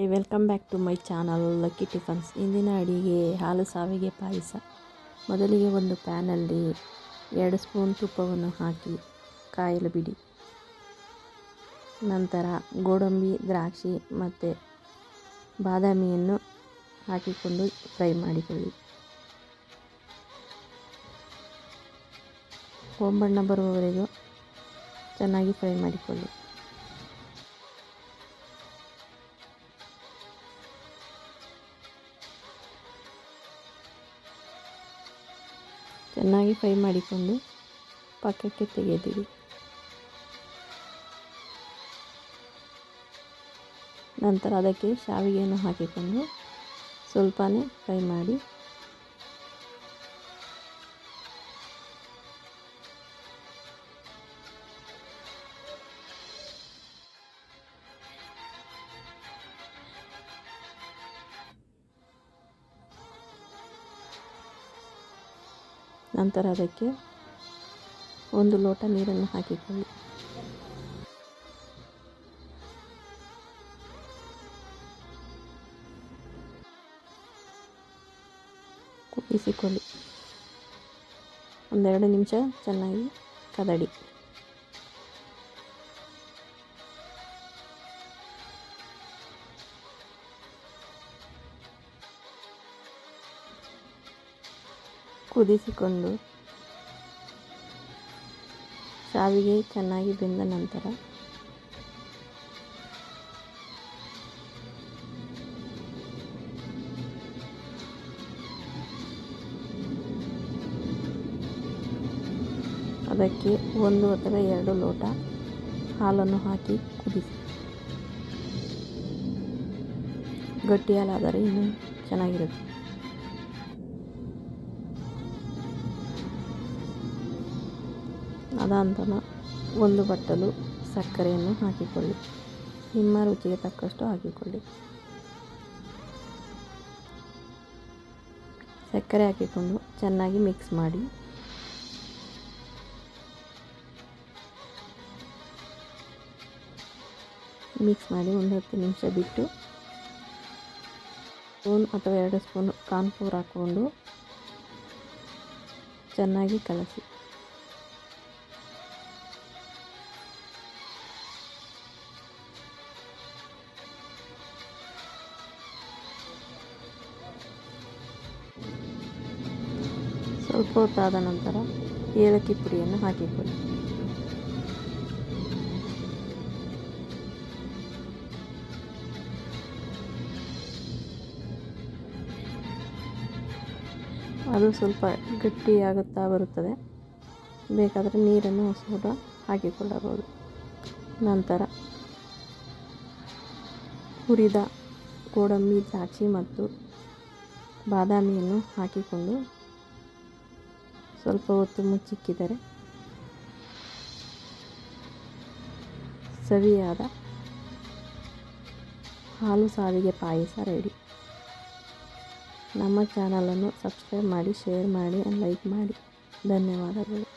Welcome back to my channel Lucky Tiffins. ಇಂದಿನ ಅಡಿಗೆ ಹಾಲು ಸಾವಿಗೆ ಪಾಯಸ. ಮೊದಲಿಗೆ ಒಂದು ಪ್ಯಾನಲ್ಲಿ 2 ಸ್ಪೂನ್ ತುಪ್ಪವನ್ನು ಹಾಕಿ ಕಾಯಲು ಬಿಡಿ. ನಂತರ ಗೋಡಂಬಿ, ದ್ರಾಕ್ಷಿ ಮತ್ತು ಬಾದಾಮಿಯನ್ನು ಹಾಕಿಕೊಂಡು ಫ್ರೈ ಮಾಡಿಕೊಳ್ಳಿ. ಹೊಂಬಣ್ಣ ಬರುವವರೆಗೂ ಚೆನ್ನಾಗಿ ಫ್ರೈ ಮಾಡಿಕೊಳ್ಳಿ. ಚೆನ್ನಾಗಿ ಫ್ರೈ ಮಾಡಿಕೊಂಡು ಪಕ್ಕಕ್ಕೆ ತೆಗೆದಿಡಿ. ನಂತರ ಅದಕ್ಕೆ ಶಾವಿಗೆಯನ್ನು ಹಾಕಿಕೊಂಡು ಸ್ವಲ್ಪನೇ ಫ್ರೈ ಮಾಡಿ ನಂತರ ಅದಕ್ಕೆ 1 ಲೋಟ ನೀರನ್ನು ಹಾಕಿಕೊಳ್ಳಿ. ಕುದಿಸಿಕೊಳ್ಳಿ. 1-2 ನಿಮಿಷ ಚೆನ್ನಾಗಿ ಕದಡಿ. ಕುದಿಸಿಕೊಂಡು ಶಾವಿಗೆ ಚೆನ್ನಾಗಿ ಬೆಂದ ನಂತರ ಅದಕ್ಕೆ 1 ಅಥವಾ 2 ಲೋಟ ಹಾಲನ್ನು ಹಾಕಿ ಕುದಿಸಿ. ಗಟ್ಟಿ ಹಾಲಾದರೆ ಇನ್ನೂ ಚೆನ್ನಾಗಿರುತ್ತೆ. ಅದಾದ 1 ಬಟ್ಟಲು ಸಕ್ಕರೆಯನ್ನು ಹಾಕಿಕೊಳ್ಳಿ. ನಿಮ್ಮ ರುಚಿಗೆ ತಕ್ಕಷ್ಟು ಹಾಕಿಕೊಳ್ಳಿ. ಸಕ್ಕರೆ ಹಾಕಿಕೊಂಡು ಚೆನ್ನಾಗಿ ಮಿಕ್ಸ್ ಮಾಡಿ. ಮಿಕ್ಸ್ ಮಾಡಿ 10 ನಿಮಿಷ ಬಿಟ್ಟು 1 ಅಥವಾ 2 ಸ್ಪೂನ್ ಕಾರ್ನ್ಫ್ಲೋರ್ ಹಾಕ್ಕೊಂಡು ಚೆನ್ನಾಗಿ ಕಲಸಿ. ಸ್ವಲ್ಪ ಹೊತ್ತಾದ ನಂತರ ಏಲಕ್ಕಿ ಪುಡಿಯನ್ನು ಹಾಕಿಕೊಳ್ಳಿ. ಅದು ಸ್ವಲ್ಪ ಗಟ್ಟಿಯಾಗುತ್ತಾ ಬರುತ್ತದೆ. ಬೇಕಾದರೆ ನೀರನ್ನು ಸ್ವಲ್ಪ ಹಾಕಿಕೊಳ್ಳಬಹುದು. ನಂತರ ಹುರಿದ ಗೋಡಂಬಿ, ದ್ರಾಕ್ಷಿ ಮತ್ತು ಬಾದಾಮಿಯನ್ನು ಹಾಕಿಕೊಂಡು ಸ್ವಲ್ಪ ಹೊತ್ತು ಮುಚ್ಚಿಕ್ಕಿದರೆ ಸವಿಯಾದ ಹಾಲು ಸಾವಿಗೆ ಪಾಯಸ ರೆಡಿ. ನಮ್ಮ ಚಾನಲನ್ನು ಸಬ್ಸ್ಕ್ರೈಬ್ ಮಾಡಿ, ಶೇರ್ ಮಾಡಿ, ಲೈಕ್ ಮಾಡಿ. ಧನ್ಯವಾದಗಳು.